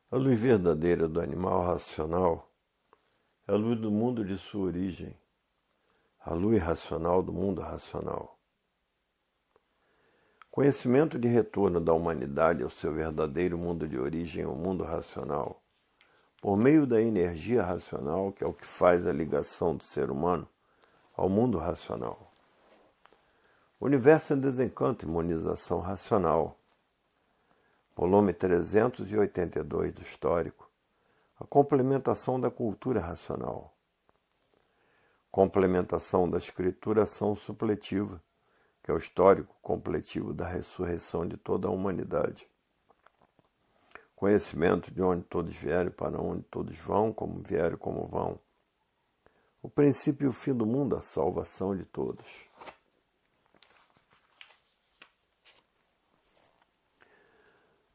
A luz verdadeira do animal racional é a luz do mundo de sua origem, a luz racional do mundo racional. Conhecimento de retorno da humanidade ao seu verdadeiro mundo de origem, o mundo racional, por meio da energia racional, que é o que faz a ligação do ser humano ao mundo racional. O universo em desencanto e harmonização racional. Volume 382 do Histórico. A complementação da cultura racional. Complementação da escrituração supletiva, que é o histórico completivo da ressurreição de toda a humanidade. Conhecimento de onde todos vieram e para onde todos vão, como vieram e como vão. O princípio e o fim do mundo, a salvação de todos.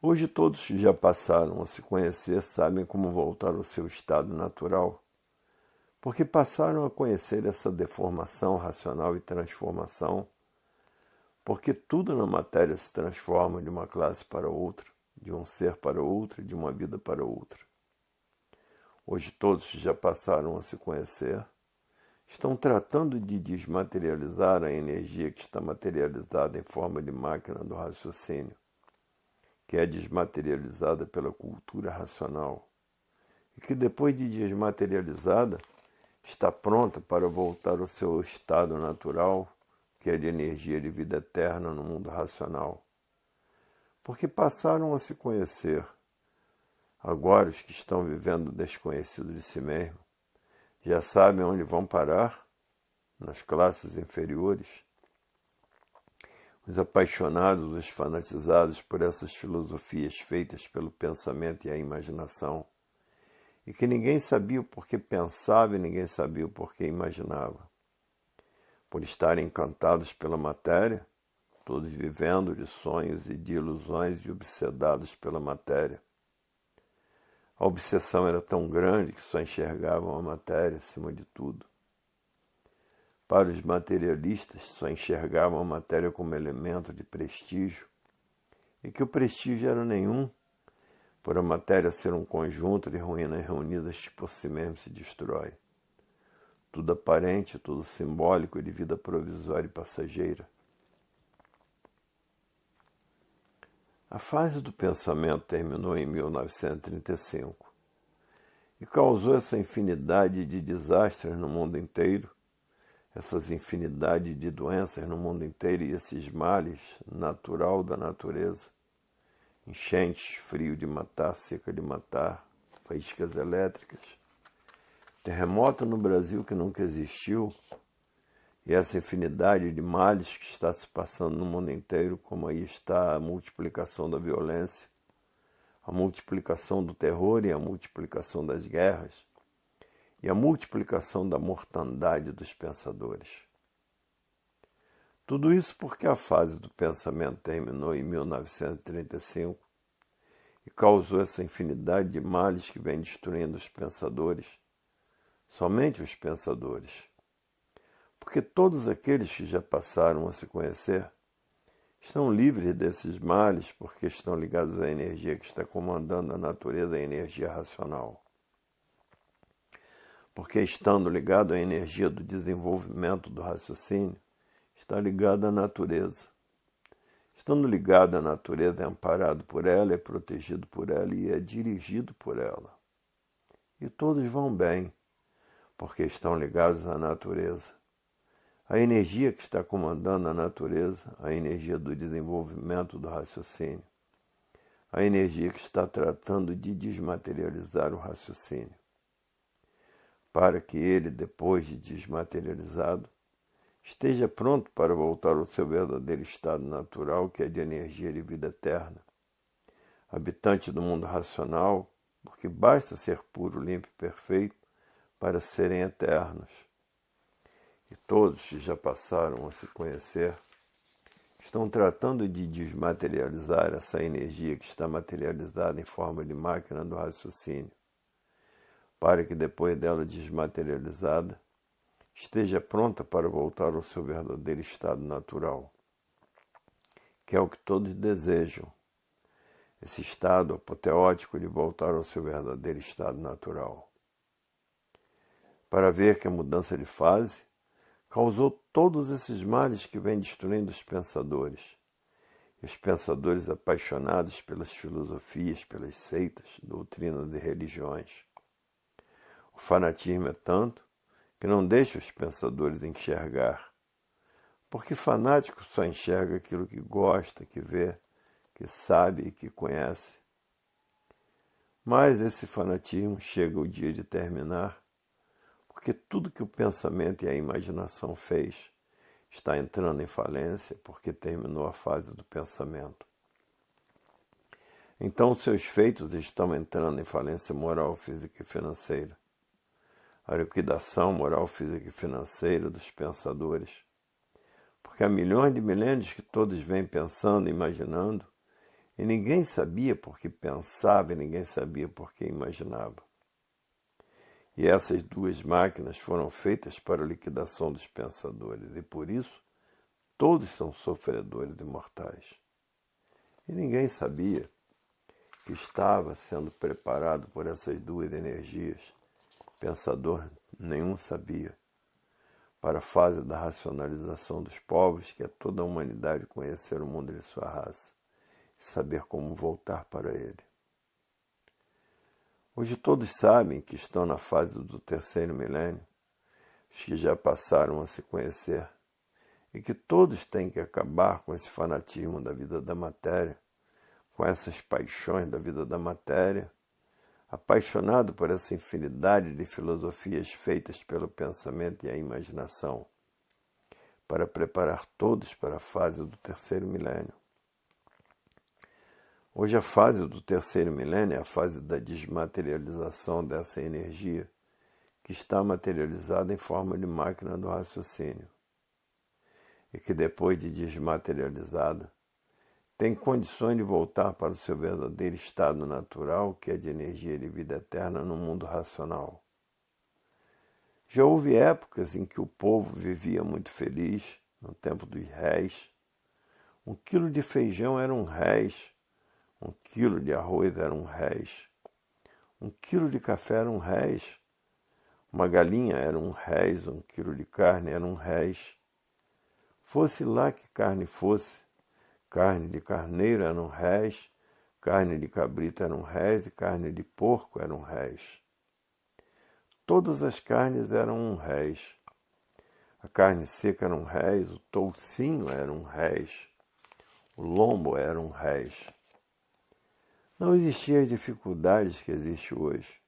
Hoje todos que já passaram a se conhecer sabem como voltar ao seu estado natural, porque passaram a conhecer essa deformação racional e transformação, porque tudo na matéria se transforma de uma classe para outra, de um ser para outro e de uma vida para outra. Hoje todos que já passaram a se conhecer estão tratando de desmaterializar a energia que está materializada em forma de máquina do raciocínio, que é desmaterializada pela cultura racional, e que depois de desmaterializada, está pronta para voltar ao seu estado natural, que é de energia de vida eterna no mundo racional. Porque passaram a se conhecer. Agora os que estão vivendo desconhecido de si mesmo já sabem onde vão parar, nas classes inferiores. Os apaixonados, os fanatizados por essas filosofias feitas pelo pensamento e a imaginação, e que ninguém sabia o porquê pensava e ninguém sabia o porquê imaginava. Por estarem encantados pela matéria, todos vivendo de sonhos e de ilusões e obsedados pela matéria. A obsessão era tão grande que só enxergavam a matéria acima de tudo. Para os materialistas, só enxergavam a matéria como elemento de prestígio, e que o prestígio era nenhum, por a matéria ser um conjunto de ruínas reunidas que por si mesmo se destrói. Tudo aparente, tudo simbólico e de vida provisória e passageira. A fase do pensamento terminou em 1935 e causou essa infinidade de desastres no mundo inteiro, essas infinidades de doenças no mundo inteiro e esses males natural da natureza. Enchentes, frio de matar, seca de matar, faíscas elétricas, terremoto no Brasil que nunca existiu, e essa infinidade de males que está se passando no mundo inteiro, como aí está a multiplicação da violência, a multiplicação do terror e a multiplicação das guerras, e a multiplicação da mortandade dos pensadores. Tudo isso porque a fase do pensamento terminou em 1935 e causou essa infinidade de males que vem destruindo os pensadores, somente os pensadores. Porque todos aqueles que já passaram a se conhecer estão livres desses males porque estão ligados à energia que está comandando a natureza, a energia racional. Porque estando ligado à energia do desenvolvimento do raciocínio, está ligado à natureza. Estando ligado à natureza, é amparado por ela, é protegido por ela e é dirigido por ela. E todos vão bem, porque estão ligados à natureza. A energia que está comandando a natureza, a energia do desenvolvimento do raciocínio, a energia que está tratando de desmaterializar o raciocínio, para que ele, depois de desmaterializado, esteja pronto para voltar ao seu verdadeiro estado natural, que é de energia de vida eterna, habitante do mundo racional, porque basta ser puro, limpo e perfeito para serem eternos. E todos que já passaram a se conhecer estão tratando de desmaterializar essa energia que está materializada em forma de máquina do raciocínio, para que depois dela desmaterializada, esteja pronta para voltar ao seu verdadeiro estado natural, que é o que todos desejam. esse estado apoteótico de voltar ao seu verdadeiro estado natural. Para ver que a mudança de fase causou todos esses males que vêm destruindo os pensadores. E os pensadores apaixonados pelas filosofias, pelas seitas, doutrinas e religiões. O fanatismo é tanto que não deixa os pensadores enxergar. Porque fanático só enxerga aquilo que gosta, que vê, que sabe e que conhece. Mas esse fanatismo chega o dia de terminar, porque tudo que o pensamento e a imaginação fez está entrando em falência, porque terminou a fase do pensamento. Então seus feitos estão entrando em falência moral, física e financeira. A liquidação moral, física e financeira dos pensadores. Porque há milhões de milênios que todos vêm pensando e imaginando, e ninguém sabia por que pensava e ninguém sabia por que imaginava. E essas duas máquinas foram feitas para a liquidação dos pensadores, e por isso todos são sofredores e mortais. E ninguém sabia que estava sendo preparado por essas duas energias. Pensador nenhum sabia. Para a fase da racionalização dos povos, que é toda a humanidade conhecer o mundo de sua raça e saber como voltar para ele. Hoje todos sabem que estão na fase do terceiro milênio, os que já passaram a se conhecer, e que todos têm que acabar com esse fanatismo da vida da matéria, com essas paixões da vida da matéria, apaixonado por essa infinidade de filosofias feitas pelo pensamento e a imaginação, para preparar todos para a fase do terceiro milênio. Hoje a fase do terceiro milênio é a fase da desmaterialização dessa energia que está materializada em forma de máquina do raciocínio e que depois de desmaterializada tem condições de voltar para o seu verdadeiro estado natural, que é de energia de vida eterna no mundo racional. Já houve épocas em que o povo vivia muito feliz, no tempo dos réis. 1 quilo de feijão era R$1, 1 quilo de arroz era R$1, 1 quilo de café era R$1, uma galinha era R$1, 1 quilo de carne era R$1. Fosse lá que carne fosse, carne de carneiro era R$1, carne de cabrito era R$1 e carne de porco era R$1. Todas as carnes eram R$1. A carne seca era R$1, o toucinho era R$1, o lombo era R$1. Não existiam as dificuldades que existem hoje.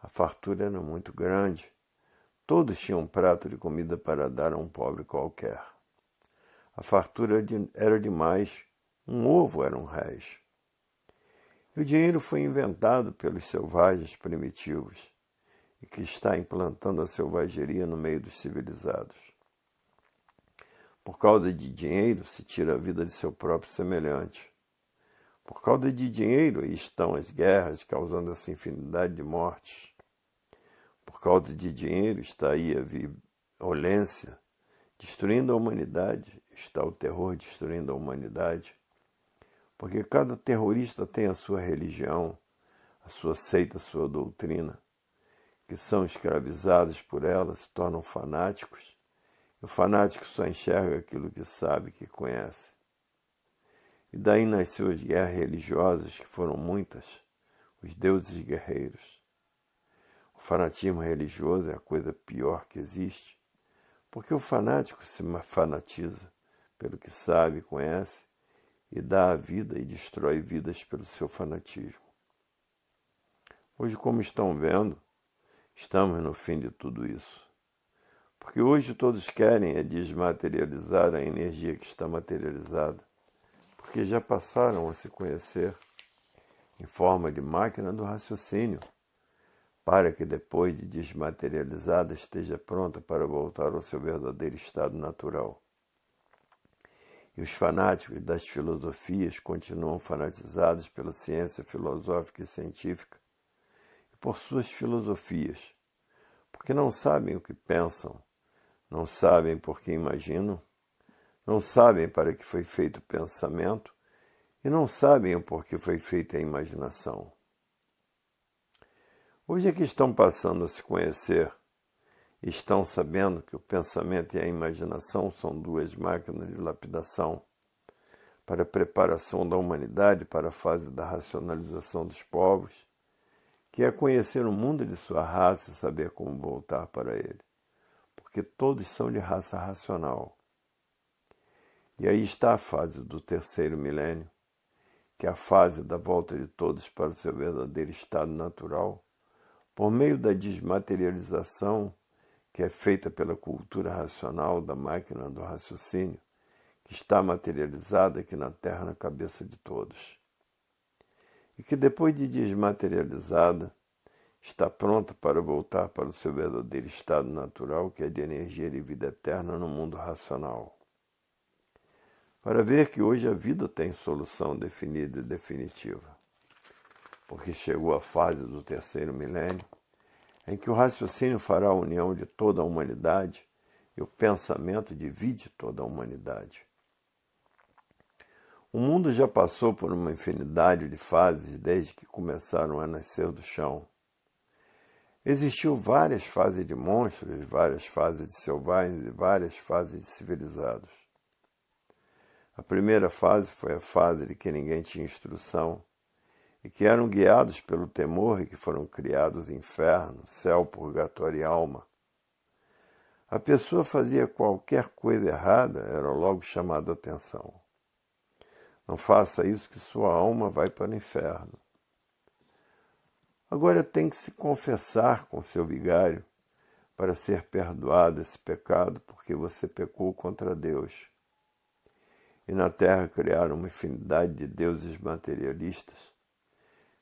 A fartura era muito grande. Todos tinham um prato de comida para dar a um pobre qualquer. A fartura era demais. Um ovo era R$1. E o dinheiro foi inventado pelos selvagens primitivos e que está implantando a selvageria no meio dos civilizados. Por causa de dinheiro se tira a vida de seu próprio semelhante. Por causa de dinheiro estão as guerras causando essa infinidade de mortes. Por causa de dinheiro está aí a violência destruindo a humanidade, está o terror destruindo a humanidade. Porque cada terrorista tem a sua religião, a sua seita, a sua doutrina, que são escravizados por ela, se tornam fanáticos. E o fanático só enxerga aquilo que sabe, que conhece. E daí nasceu as guerras religiosas, que foram muitas, os deuses guerreiros. O fanatismo religioso é a coisa pior que existe, porque o fanático se fanatiza pelo que sabe, conhece, e dá a vida e destrói vidas pelo seu fanatismo. Hoje, como estão vendo, estamos no fim de tudo isso. Porque hoje todos querem desmaterializar a energia que está materializada, porque já passaram a se conhecer em forma de máquina do raciocínio, para que depois de desmaterializada esteja pronta para voltar ao seu verdadeiro estado natural. E os fanáticos das filosofias continuam fanatizados pela ciência filosófica e científica e por suas filosofias, porque não sabem o que pensam, não sabem por que imaginam, não sabem para que foi feito o pensamento e não sabem o porquê foi feita a imaginação. Hoje é que estão passando a se conhecer e estão sabendo que o pensamento e a imaginação são duas máquinas de lapidação para a preparação da humanidade para a fase da racionalização dos povos, que é conhecer o mundo de sua raça e saber como voltar para ele, porque todos são de raça racional. E aí está a fase do terceiro milênio, que é a fase da volta de todos para o seu verdadeiro estado natural, por meio da desmaterialização que é feita pela cultura racional da máquina do raciocínio, que está materializada aqui na Terra na cabeça de todos. E que depois de desmaterializada, está pronta para voltar para o seu verdadeiro estado natural, que é de energia de vida eterna no mundo racional. Para ver que hoje a vida tem solução definida e definitiva, porque chegou a fase do terceiro milênio, em que o raciocínio fará a união de toda a humanidade e o pensamento divide toda a humanidade. O mundo já passou por uma infinidade de fases desde que começaram a nascer do chão. Existiu várias fases de monstros, várias fases de selvagens e várias fases de civilizados. A primeira fase foi a fase de que ninguém tinha instrução e que eram guiados pelo temor e que foram criados inferno, céu, purgatório e alma. A pessoa fazia qualquer coisa errada, era logo chamada a atenção. Não faça isso que sua alma vai para o inferno. Agora tem que se confessar com seu vigário para ser perdoado esse pecado, porque você pecou contra Deus. E na Terra criaram uma infinidade de deuses materialistas,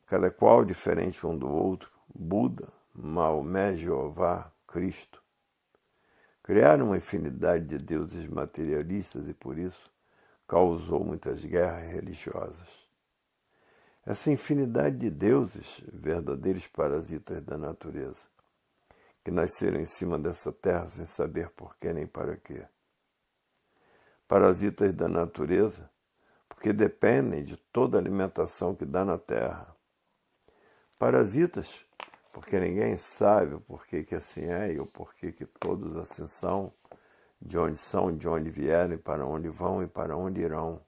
cada qual diferente um do outro, Buda, Maomé, Jeová, Cristo. Criaram uma infinidade de deuses materialistas e por isso causou muitas guerras religiosas. Essa infinidade de deuses, verdadeiros parasitas da natureza, que nasceram em cima dessa terra sem saber porquê nem para quê. Parasitas da natureza, porque dependem de toda a alimentação que dá na terra. Parasitas, porque ninguém sabe o porquê que assim é e o porquê que todos assim são, de onde vieram, e para onde vão e para onde irão.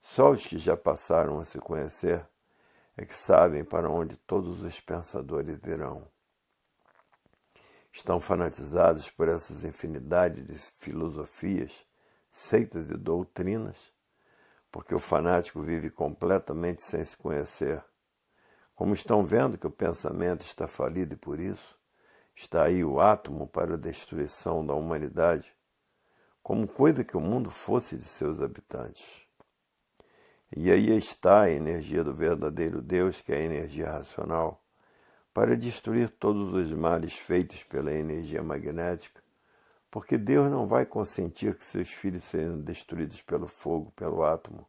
Só os que já passaram a se conhecer é que sabem para onde todos os pensadores irão. Estão fanatizados por essas infinidades de filosofias, seitas e doutrinas, porque o fanático vive completamente sem se conhecer. Como estão vendo que o pensamento está falido e por isso está aí o átomo para a destruição da humanidade, como coisa que o mundo fosse de seus habitantes. E aí está a energia do verdadeiro Deus, que é a energia racional, para destruir todos os males feitos pela energia magnética, porque Deus não vai consentir que seus filhos sejam destruídos pelo fogo, pelo átomo.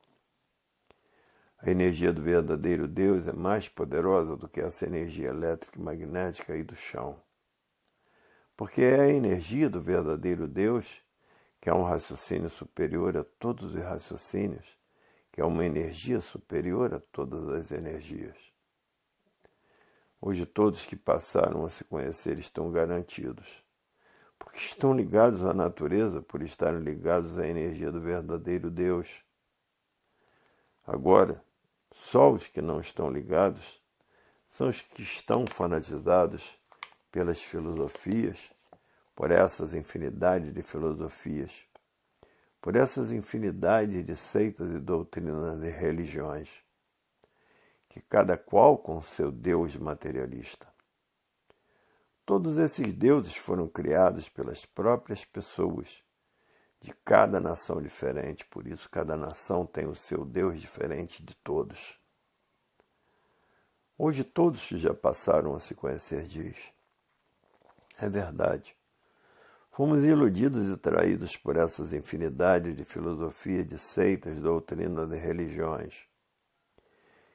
A energia do verdadeiro Deus é mais poderosa do que essa energia elétrica e magnética aí do chão. Porque é a energia do verdadeiro Deus, que é um raciocínio superior a todos os raciocínios, que é uma energia superior a todas as energias. Hoje todos que passaram a se conhecer estão garantidos, porque estão ligados à natureza por estarem ligados à energia do verdadeiro Deus. Agora, só os que não estão ligados são os que estão fanatizados pelas filosofias, por essas infinidades de filosofias, por essas infinidades de seitas e doutrinas e religiões, que cada qual com seu Deus materialista. Todos esses deuses foram criados pelas próprias pessoas, de cada nação diferente, por isso cada nação tem o seu Deus diferente de todos. Hoje todos que já passaram a se conhecer diz: é verdade. Fomos iludidos e traídos por essas infinidades de filosofias, de seitas, doutrinas e religiões.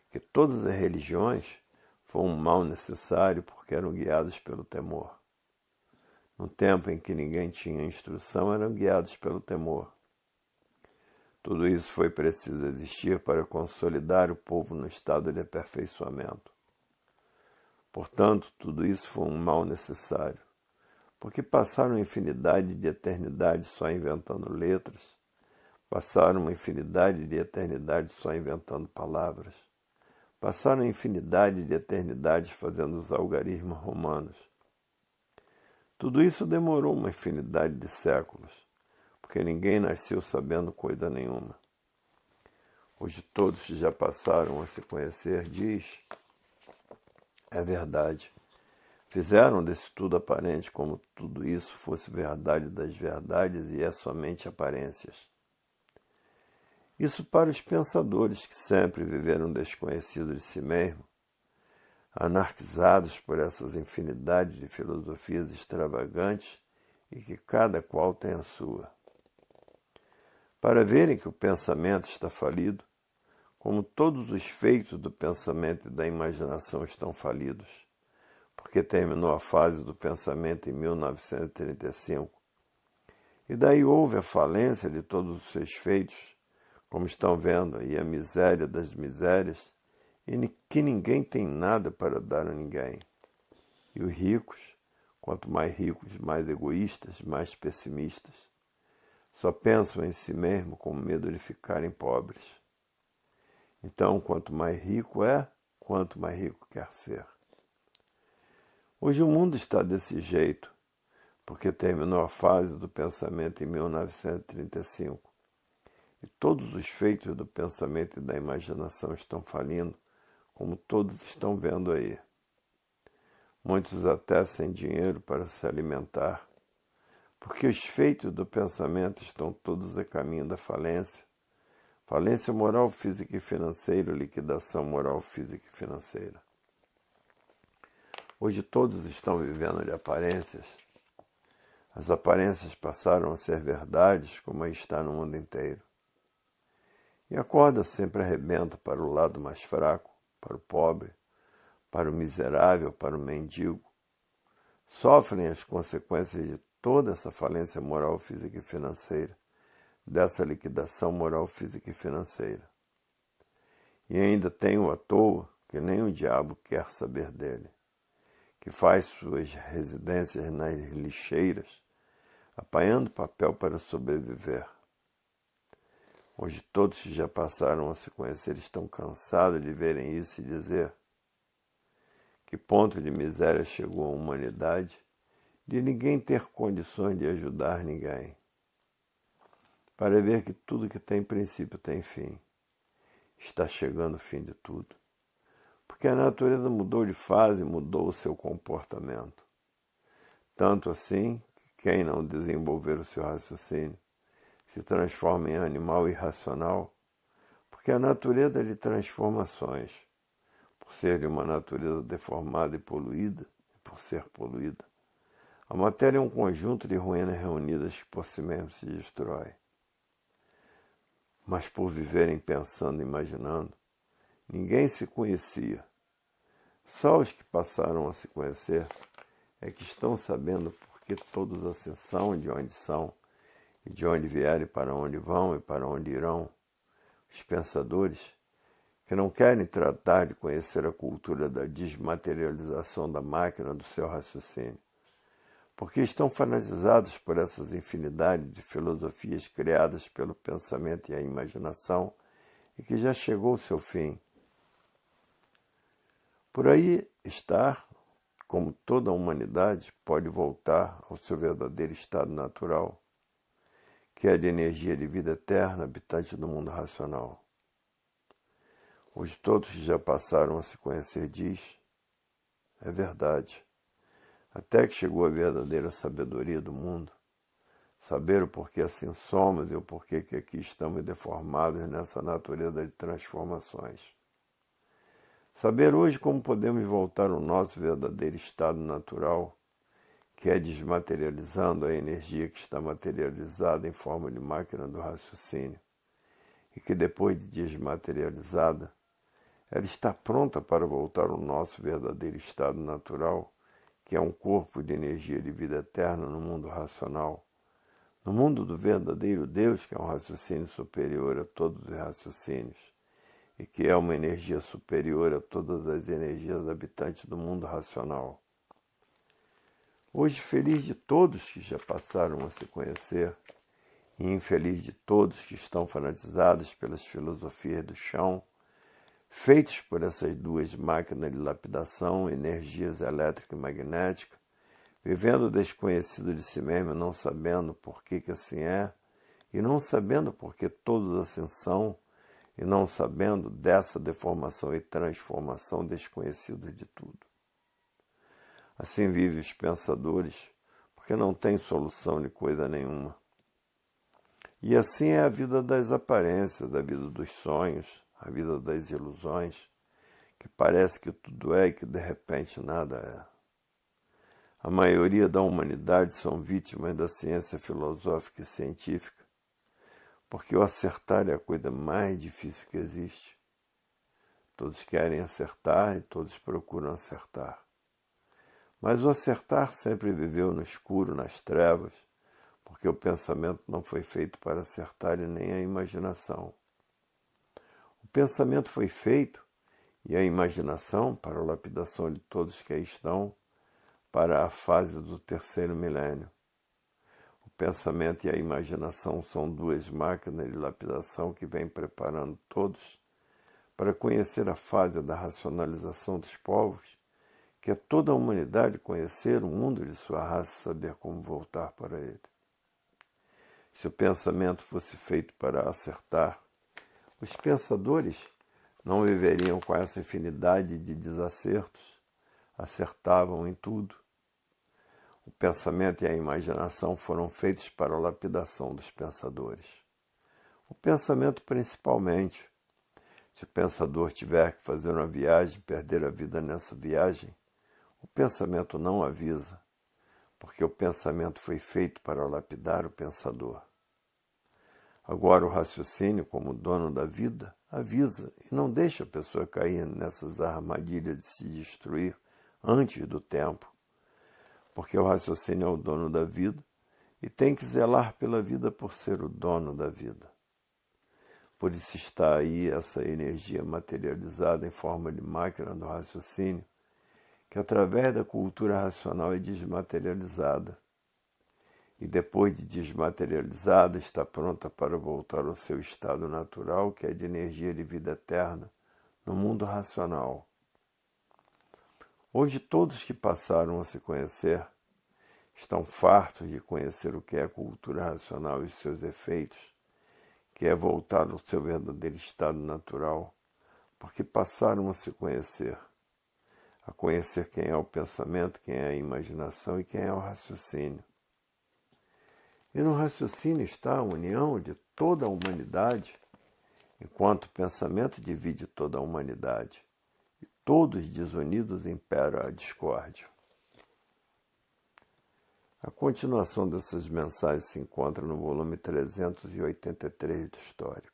Que todas as religiões foram um mal necessário porque eram guiados pelo temor. No tempo em que ninguém tinha instrução, eram guiados pelo temor. Tudo isso foi preciso existir para consolidar o povo no estado de aperfeiçoamento. Portanto, tudo isso foi um mal necessário, porque passaram uma infinidade de eternidades só inventando letras, passaram uma infinidade de eternidades só inventando palavras, passaram uma infinidade de eternidades fazendo os algarismos romanos. Tudo isso demorou uma infinidade de séculos, porque ninguém nasceu sabendo coisa nenhuma. Hoje todos que já passaram a se conhecer, diz, é verdade. Fizeram desse tudo aparente como tudo isso fosse verdade das verdades e é somente aparências. Isso para os pensadores que sempre viveram desconhecidos de si mesmos, anarquizados por essas infinidades de filosofias extravagantes e que cada qual tem a sua. Para verem que o pensamento está falido, como todos os feitos do pensamento e da imaginação estão falidos, porque terminou a fase do pensamento em 1935, e daí houve a falência de todos os seus feitos, como estão vendo aí, a miséria das misérias, e que ninguém tem nada para dar a ninguém. E os ricos, quanto mais ricos, mais egoístas, mais pessimistas, só pensam em si mesmo com medo de ficarem pobres. Então, quanto mais rico é, quanto mais rico quer ser. Hoje o mundo está desse jeito, porque terminou a fase do pensamento em 1935. E todos os feitos do pensamento e da imaginação estão falindo, como todos estão vendo aí. Muitos até sem dinheiro para se alimentar, porque os feitos do pensamento estão todos a caminho da falência. Falência moral, física e financeira, liquidação moral, física e financeira. Hoje todos estão vivendo de aparências. As aparências passaram a ser verdades, como aí está no mundo inteiro. E a corda sempre arrebenta para o lado mais fraco, para o pobre, para o miserável, para o mendigo. Sofrem as consequências de toda essa falência moral, física e financeira, dessa liquidação moral, física e financeira. E ainda tem-o à toa, que nem o diabo quer saber dele, que faz suas residências nas lixeiras, apanhando papel para sobreviver. Hoje todos que já passaram a se conhecer estão cansados de verem isso e dizer que ponto de miséria chegou a humanidade de ninguém ter condições de ajudar ninguém. Para ver que tudo que tem princípio tem fim. Está chegando o fim de tudo. Porque a natureza mudou de fase, mudou o seu comportamento. Tanto assim que quem não desenvolver o seu raciocínio se transforma em animal irracional, porque a natureza é de transformações, por ser de uma natureza deformada e poluída, e por ser poluída. A matéria é um conjunto de ruínas reunidas que por si mesmo se destrói. Mas por viverem pensando e imaginando, ninguém se conhecia. Só os que passaram a se conhecer é que estão sabendo por que todos assim são, de onde são, e de onde vieram, e para onde vão, e para onde irão. Os pensadores que não querem tratar de conhecer a cultura da desmaterialização da máquina do seu raciocínio, porque estão fanatizados por essas infinidades de filosofias criadas pelo pensamento e a imaginação, e que já chegou o seu fim. Por aí está, como toda a humanidade pode voltar ao seu verdadeiro estado natural, que é de energia de vida eterna, habitante do mundo racional. Hoje todos que já passaram a se conhecer diz, é verdade, até que chegou a verdadeira sabedoria do mundo, saber o porquê assim somos e o porquê que aqui estamos deformados nessa natureza de transformações. Saber hoje como podemos voltar ao nosso verdadeiro estado natural, que é desmaterializando a energia que está materializada em forma de máquina do raciocínio, e que depois de desmaterializada, ela está pronta para voltar ao nosso verdadeiro estado natural, que é um corpo de energia de vida eterna no mundo racional, No mundo do verdadeiro Deus, que é um raciocínio superior a todos os raciocínios, e que é uma energia superior a todas as energias habitantes do mundo racional. Hoje, feliz de todos que já passaram a se conhecer, e infeliz de todos que estão fanatizados pelas filosofias do chão, feitos por essas duas máquinas de lapidação, energias elétrica e magnética, vivendo desconhecido de si mesmo, não sabendo por que assim é, e não sabendo por que todos assim são, e não sabendo dessa deformação e transformação, desconhecidos de tudo. Assim vivem os pensadores, porque não têm solução de coisa nenhuma. E assim é a vida das aparências, a vida dos sonhos, a vida das ilusões, que parece que tudo é e que de repente nada é. A maioria da humanidade são vítimas da ciência filosófica e científica, porque o acertar é a coisa mais difícil que existe. Todos querem acertar e todos procuram acertar. Mas o acertar sempre viveu no escuro, nas trevas, porque o pensamento não foi feito para acertar e nem a imaginação. O pensamento foi feito, e a imaginação, para a lapidação de todos que aí estão, para a fase do terceiro milênio. O pensamento e a imaginação são duas máquinas de lapidação que vêm preparando todos para conhecer a fase da racionalização dos povos, que é toda a humanidade conhecer o mundo de sua raça e saber como voltar para ele. Se o pensamento fosse feito para acertar, os pensadores não viveriam com essa infinidade de desacertos, acertavam em tudo. O pensamento e a imaginação foram feitos para a lapidação dos pensadores. O pensamento principalmente. Se o pensador tiver que fazer uma viagem e perder a vida nessa viagem, o pensamento não avisa, porque o pensamento foi feito para lapidar o pensador. Agora o raciocínio, como dono da vida, avisa e não deixa a pessoa cair nessas armadilhas de se destruir antes do tempo, porque o raciocínio é o dono da vida e tem que zelar pela vida por ser o dono da vida. Por isso está aí essa energia materializada em forma de máquina do raciocínio, que através da cultura racional é desmaterializada. E depois de desmaterializada, está pronta para voltar ao seu estado natural, que é de energia de vida eterna, no mundo racional. Hoje todos que passaram a se conhecer estão fartos de conhecer o que é a cultura racional e os seus efeitos, que é voltar ao seu verdadeiro estado natural, porque passaram a se conhecer, a conhecer quem é o pensamento, quem é a imaginação e quem é o raciocínio. E no raciocínio está a união de toda a humanidade, enquanto o pensamento divide toda a humanidade, e todos desunidos impera a discórdia. A continuação dessas mensagens se encontra no volume 383 do Histórico.